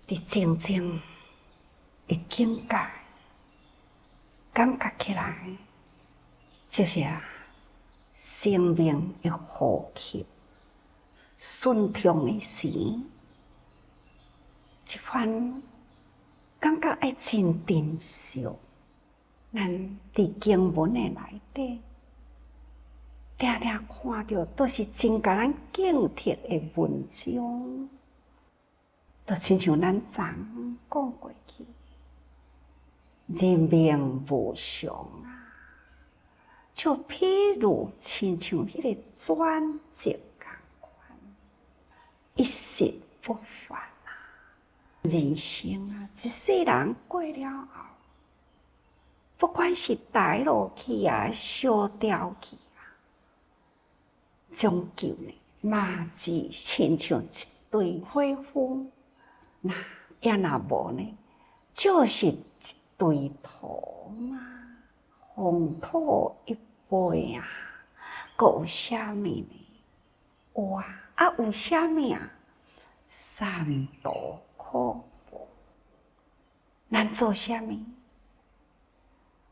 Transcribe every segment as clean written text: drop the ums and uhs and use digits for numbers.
伫静静的境界，感觉起来就是生命的呼吸，顺畅的时，这款感觉爱真珍惜。咱伫经文的内底，常常看到都是真甲咱警惕的文章，就亲像咱昨讲过去，人命无常啊，就譬如亲像迄个转折共款，一时不返啊。人生啊，一世人过了后，不管是大落去啊，小掉去啊，终究呢，嘛是亲像一对伙夫，那也若无呢，就是一对土嘛，风土一杯啊，阁有啥物呢？有啊，有啥物啊？三途苦报，咱做啥物？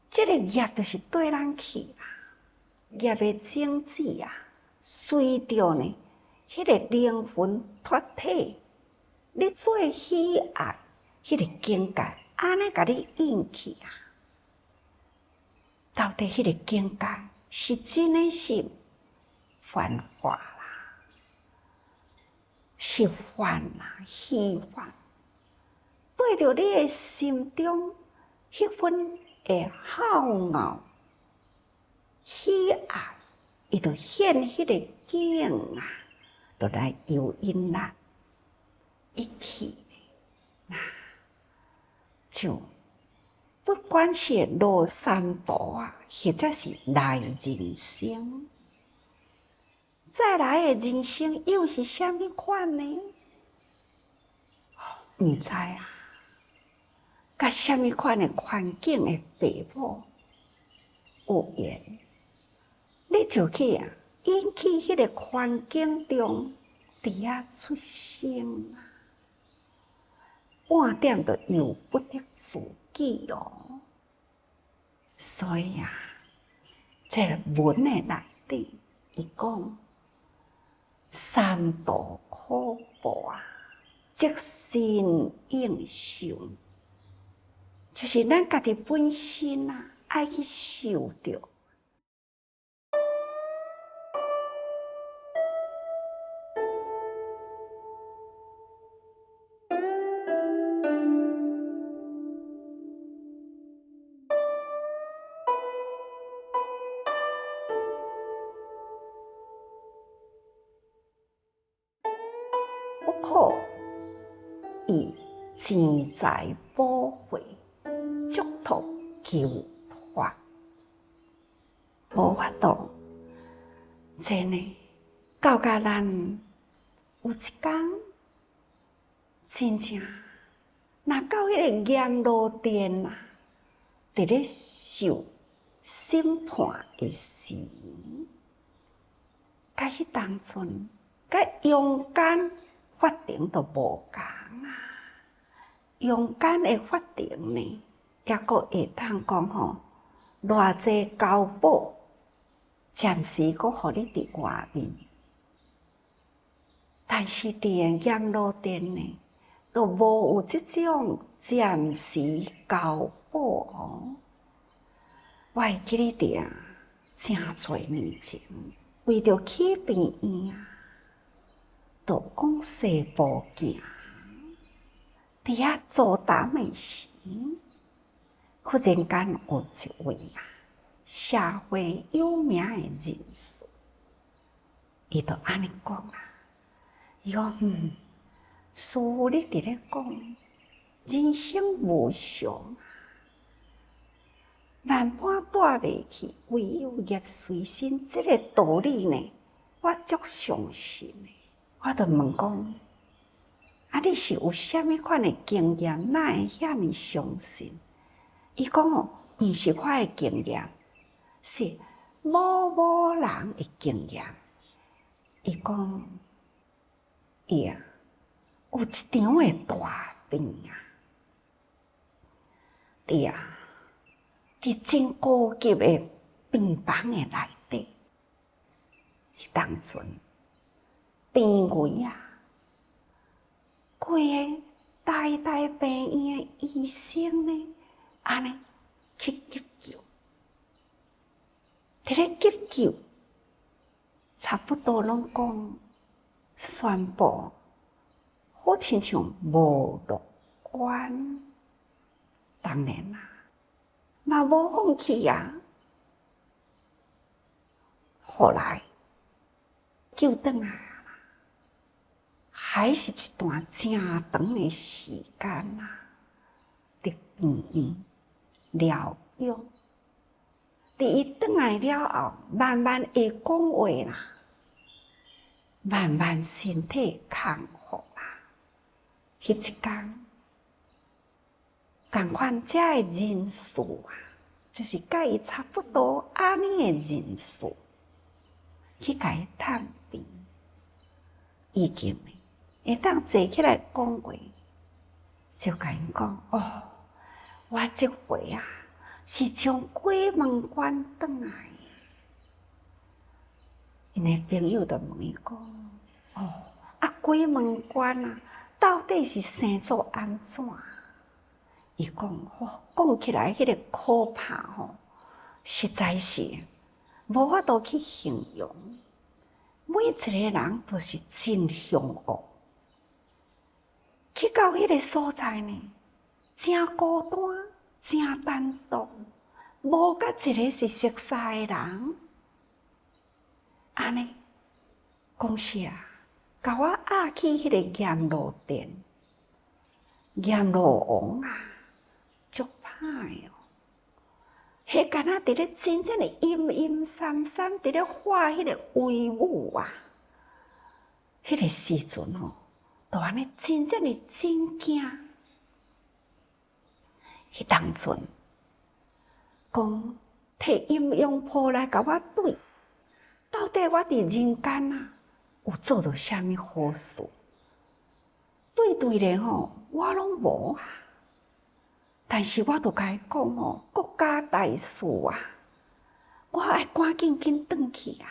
这个业就是对咱去啦，业的种子啊，随着呢，迄个灵魂脱体，你最喜爱迄个境界，安尼甲你引去啊。到底迄个境界是真的是幻化啦，是幻啦，虚幻，对着你的心中迄份的好傲、喜爱，伊就显迄个景啊，就来诱引咱一起就不管是落三途啊，或者是来人生，再来的人生又是啥物款呢？毋知啊，甲啥物款的环境的父母有缘，你就去引起迄个环境中伫遐出生啊，半点都由不得自己哦。所以这个文的内底，伊讲三途苦报啊，即身应受，就是咱家己本身爱去受着。不可以钱财宝贵，祝托求脱，无法度。真呢，到甲咱有一天，真正若到迄个阎罗殿啊，伫咧受审判的时，甲迄当阵，甲阳间法庭都无共啊。阳间的法庭呢，也阁会当讲吼，偌济交保，暂时阁互你伫外面。但是伫阎罗殿呢，都无有即种暂时交保哦。我会记得着真侪年前，为着去病院就往西部行，伫遐做担的时，忽然间有一位社会有名的人士，伊就安尼讲伊讲师父你伫咧讲，人生无常，万般带袂去，唯有业随身，这个道理呢，我足相信的。我就问讲，你是有啥物款的经验，哪会遐尼相信？伊讲毋是我的经验，是某人的经验。伊讲，有一场的大病啊！伫真高级的病房的内底，当阵病危啊，规个大病院的医生呢，安尼去急救，伫咧急救，差不多拢讲宣布，好亲像无乐观。当然啦，嘛无放弃啊。后来救转来啊，还是一段正长的时间啊，伫病院疗养。伫伊转来了后，慢慢会讲话啦，慢慢身体康复啦。迄一天，共款遮的人数啊，就是甲伊差不多安尼的人数，去甲伊探病，已经会当坐起来讲话，就甲因讲哦，我即回啊是从鬼门关转来的。因的朋友就问伊讲：哦，鬼门关啊，到底是生做安怎？伊讲：哦，讲起来迄个可怕吼，实在是无法度去形容。每一个人都是真凶恶，去到迄个所在呢，真孤单，真单独，无甲一个是熟悉的人。安尼讲啥？甲我压起迄个阎罗殿，阎罗王啊，足歹哦！迄干那伫咧真正的阴阴惨惨，伫咧画迄个威武啊！迄个时阵吼，都安尼真正的真惊。迄当阵讲摕阴阳铺来甲我对，到底我伫人间啊有做着啥物好事？对咧吼，我拢无啊。但是我都甲伊讲吼，国家大事啊，我爱赶紧转去啊！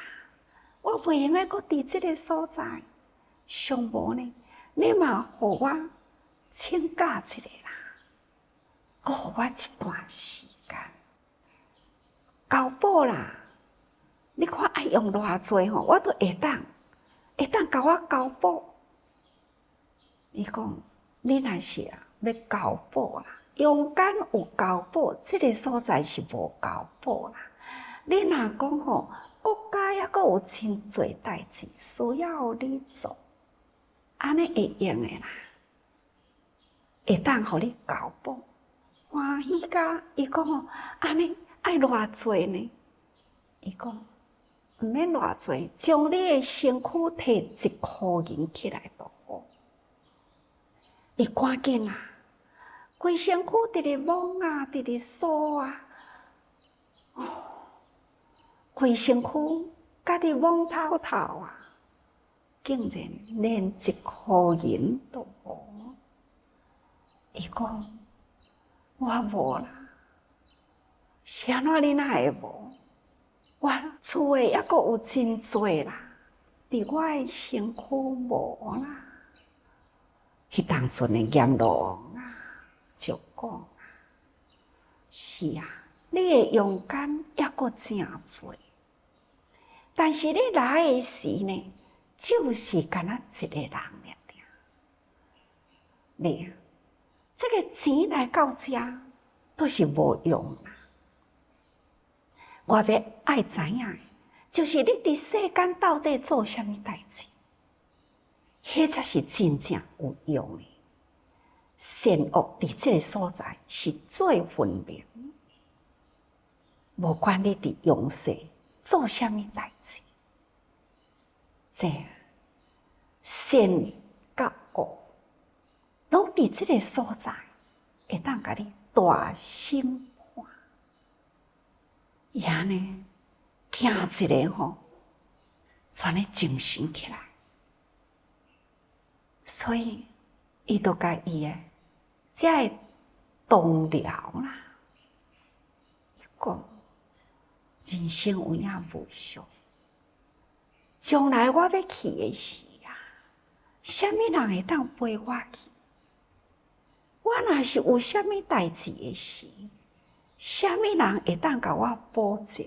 我袂用个伫即个所在，上无呢，你嘛互我请假一个啦，搁互我一段时间。交保啦，你看爱用偌济吼，我都会当甲我交保。伊讲，你若是要交保啦。阳间有交保，即个所在是无交保啦。你若讲吼，国家还阁有真侪代志需要你做，安尼会用诶啦，会当互你交保。欢喜甲伊讲吼，安尼爱偌济呢？伊讲毋免偌济，将你诶身躯摕1箍银起来就好。伊赶紧啦。规身躯直直摸啊，直直梳啊，规身躯家己摸透透啊，竟然连1箍银都无。伊讲我无啦，是安怎你哪会无？我厝诶还阁有真侪啦，伫我诶身躯无啦。迄当阵诶阎罗王啊！就讲是啊，你的阳间还阁真多，但是你来的时呢，就是干那一个人尔。你这个钱来到这都是无用啦。我要爱知影，就是你伫世间到底做啥物代志，迄才是真正有用的。善恶伫这个所在是最分明，无管你伫阳世做啥物代志，这善甲恶拢伫这个所在，会当甲你大审判。伊安尼惊一个吼，全咧精神起来，所以伊就甲伊诶才会动了啦。伊讲人生有影无常，将来我要去的时啊，什么人会当陪我去？我若是有什么代志的时，什么人会当甲我保证？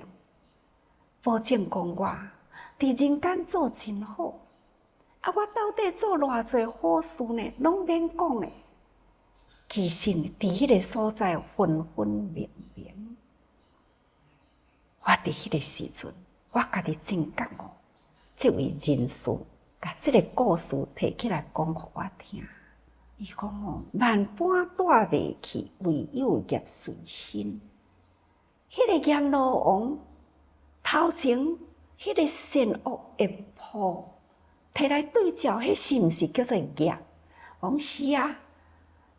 保证讲我伫人间做真好，啊，我到底做偌济好事呢？拢免讲诶。其实伫迄个所在分分明明，我伫迄个时阵，我家己真觉哦，这位人士甲这个故事摕起来讲互我听。伊讲哦，万般带袂去，唯有业随身。迄个阎罗王头前迄个善恶的谱，摕来对照，迄是毋是叫做业？讲是啊。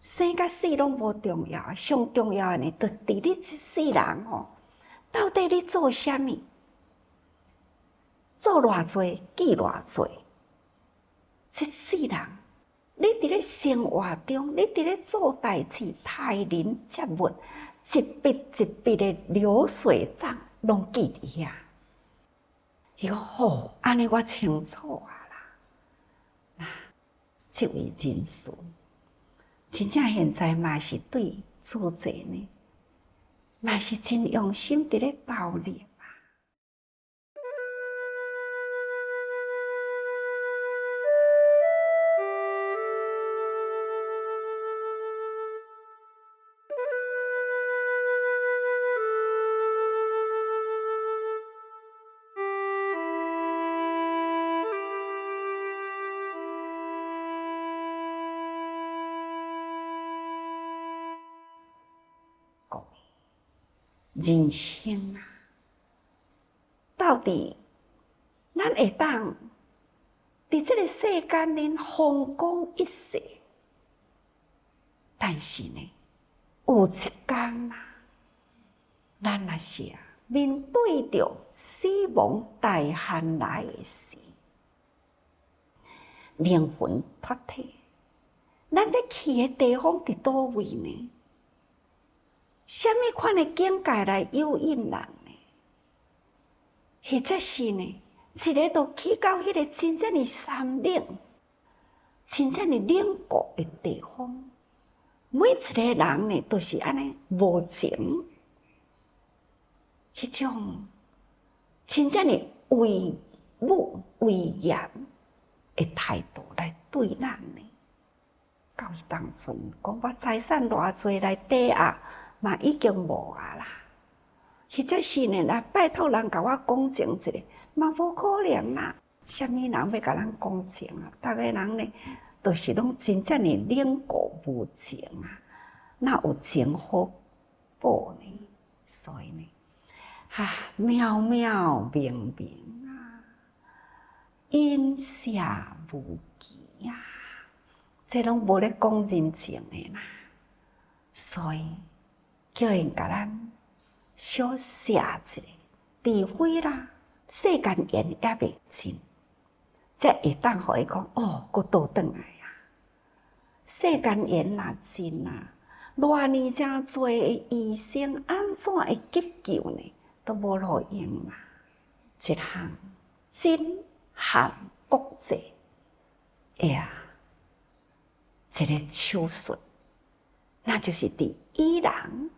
生甲死拢无重要，上重要的呢，就伫你这世人吼，到底你做啥物？做偌济，记偌济。这世人，你伫咧生活中，你伫咧做代志，待人接物，一笔一笔的流水账，拢记伫遐。伊讲好，安尼我清楚啊啦。这位人士。真正现在嘛是对自济呢，嘛是真用心伫咧投入啊。人生啊，到底咱会当伫这个世间里风光一世，但是呢，有一天啊，咱若是面对着死亡大限来的时，灵魂脱体，咱要去的地方伫倒位呢？什么款的境界来诱引人呢？或者是呢，一个都去到迄个真正的山岭、真正的冷酷的地方，每一个人呢，都是安尼无情，迄种真正的威武威严的态度来对咱呢。到当阵讲我财产偌济来抵押。嘛已经无啊啦，或者是呢，来拜托人甲我讲情一下，嘛无可能啦。什么人要甲咱讲情啊？逐个人呢，都是拢真正的冷酷无情啊，哪有情好报呢？所以呢，渺渺冥冥啊，因下无期啊，这拢无咧讲人情的啦，所以。叫因甲咱小写一下，除非啦，世间缘也未尽，才会当互伊讲哦，佫倒转来啊。世间缘若尽啊，偌年真多的医生安怎会急救呢？都无路用啦。一项真罕国际，一个手术，那就是伫伊人。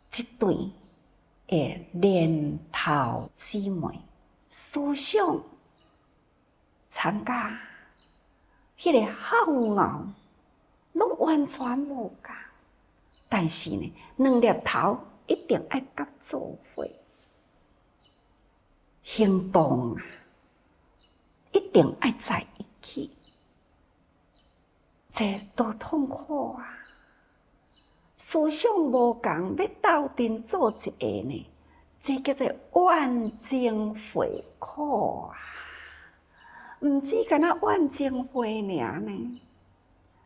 一对的年头姊妹，思想参加迄个好傲，拢完全无共。但是呢，两粒头一定爱甲做伙，行动啊，一定爱在一起，这多痛苦啊！思想无共，要斗阵做一个呢，这叫做万情会苦啊！毋止干那万情会尔呢，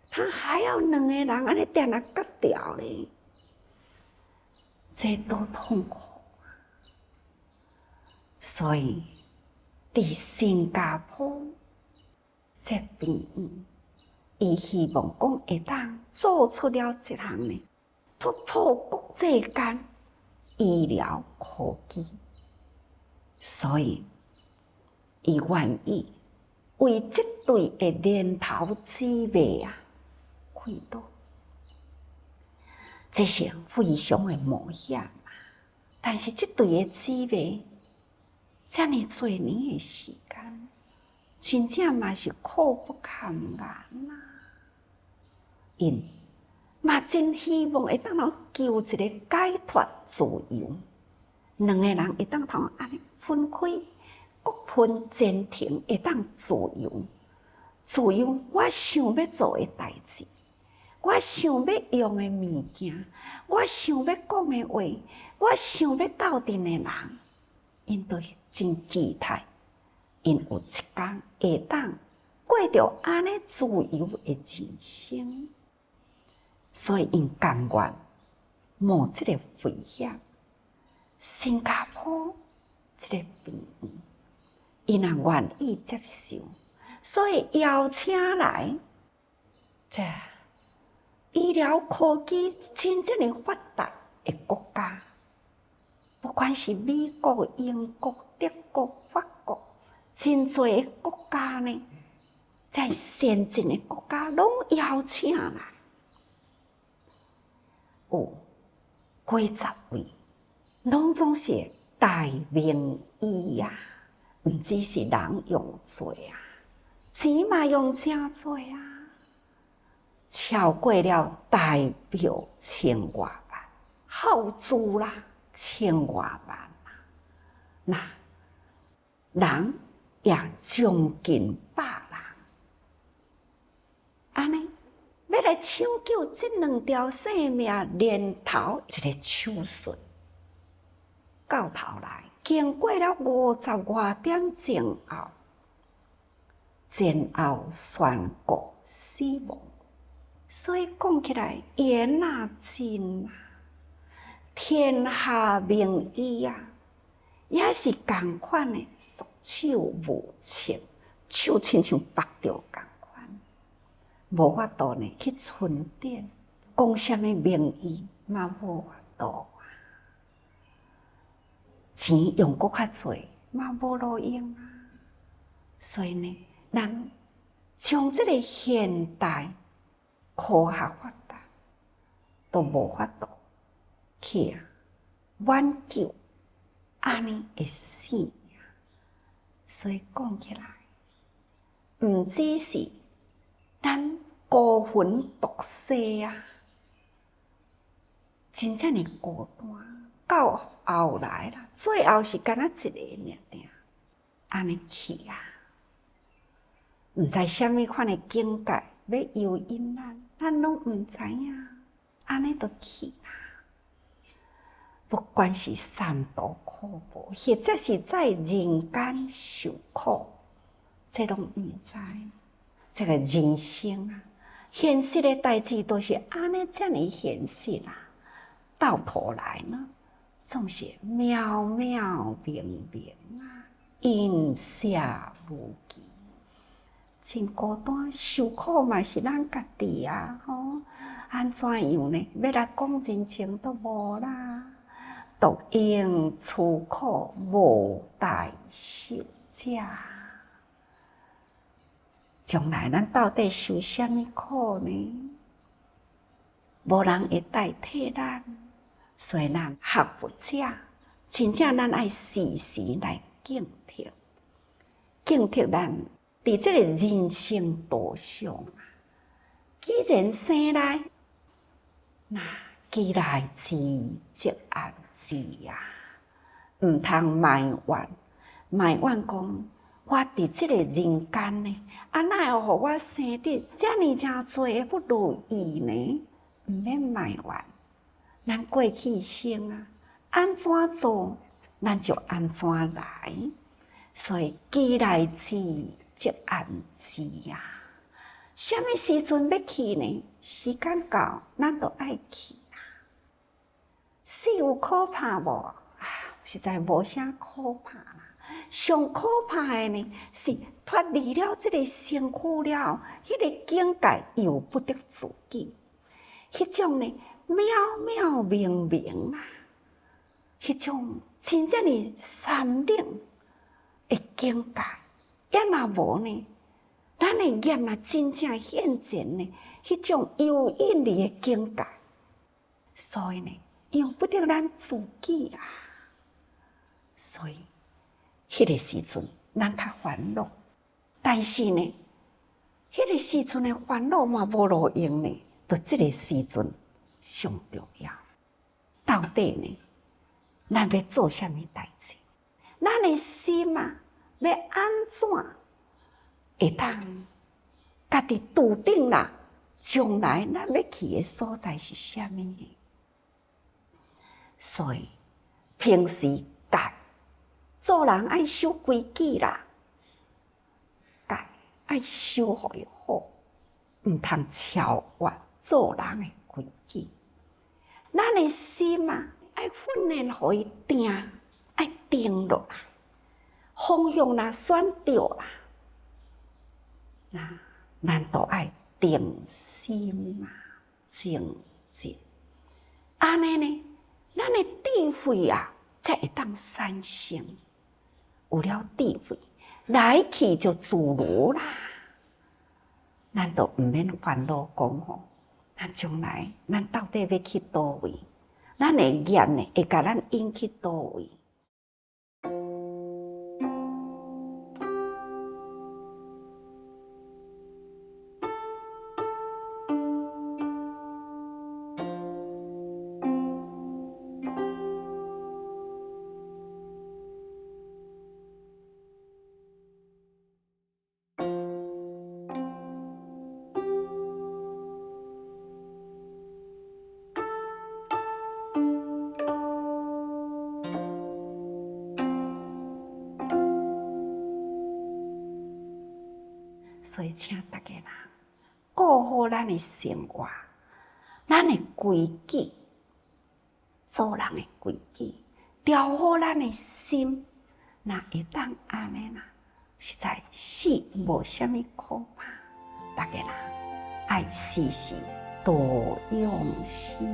他还要两个人安尼定来夹掉咧，这多痛苦啊！所以伫新加坡这朋友，伊希望讲会当做出了一项呢，突破国际间医疗科技，所以伊愿意为这对的年头姊妹啊开刀，这是非常的冒险。但是这对的姊妹，这么多年的时间，真正嘛是苦不堪言啊！因嘛真希望会当求一个解脱自由，两个人会当安尼分开，各分前程，会当自由。自由我想要做的代志，我想要用的物件，我想要讲的话，我想要斗阵的人，因都真期待，因有一天会当过着安尼自由的人生，所以因甘愿冒这个危险。新加坡这个病院，因也愿意接受，所以邀请来这医疗科技真正的发达的国家，不管是美国、英国、德国、法国，真多的国家呢，在先进的国家拢邀请来，有几十位，拢总是大名医啊，毋只是人用做啊，钱嘛用真多啊。超过了代表千外万，耗资啦千外万啦，那人也将近100人，安尼要来抢救这2条性命年头一个手术，到头来经过了50多点前后宣告死亡。所以讲起来，言啊真啊，天下名医啊，也是同款的，束手无策，手亲像绑着同款，无法度呢去存点，讲什么名医嘛无法度啊，钱用搁较济嘛无路用啊，所以呢，咱将这个现代科学发达都无法度去挽救安尼的生命，所以讲起来，毋只是咱孤魂独世啊，真正的孤单。到后来啦，最后是干那一个尔，安尼去啊，毋知什么款的境界要诱引咱拢毋知影，安尼就去啦。不管是三途苦报，或者是在人间受苦，这拢毋知。这个人生啊，现实的代志都是安尼这么现实啦。到头来呢，总是渺渺冥冥啊，阴下无期。真孤单，受苦嘛是咱家己啊，吼，安怎样呢？要来讲真情都无啦。独应出苦，无代受者。将来咱到底受什么苦呢？无人会代替咱，所以咱学佛者，真正咱爱时时来警惕，警惕咱。伫这个人生道上啊，既然生来，那既来之则安之啊，毋通埋怨，埋怨讲我伫这个人间呢，啊哪会互我生得遮尔正多的不如意呢？毋免埋怨，咱过去生啊，安怎做，咱就安怎来，所以既来之则安之啊！什么时阵要去呢？时间到，咱就爱去啊！死有可怕无？啊，实在无啥可怕啦。上可怕的呢，是脱离了这个身躯了，迄个境界又不得自己，迄种呢渺渺冥冥啊，迄种真正的山岭的境界，也若无呢，咱的业若真正现前呢，迄种幽隐里的境界，所以呢，由不得咱自己啊，所以迄个时阵咱较烦恼，但是呢，迄个时阵的烦恼嘛无路用呢，就这个时阵上重要。到底呢，咱要做啥物代志？咱的心啊，要安怎会当家己笃定啦？将来咱要去的所在是啥物呢？所以平时家做人爱守规矩啦，家爱守互伊好，毋通超越做人的规矩。咱的心啊，爱训练互伊定，爱定落来，方向若选对啦，那咱都爱定心啊，静静。安尼呢，咱的智慧啊，才会当产生。有了智慧，来去就自如啦。咱都毋免烦恼讲吼，咱将来咱到底要去倒位？咱的业呢，会甲咱引去倒位？所以，请大家人顾好咱的生活，咱的规矩，做人的规矩，调好咱的心，那会当安尼啦，实在是无啥物可怕。大家人爱时时多用心。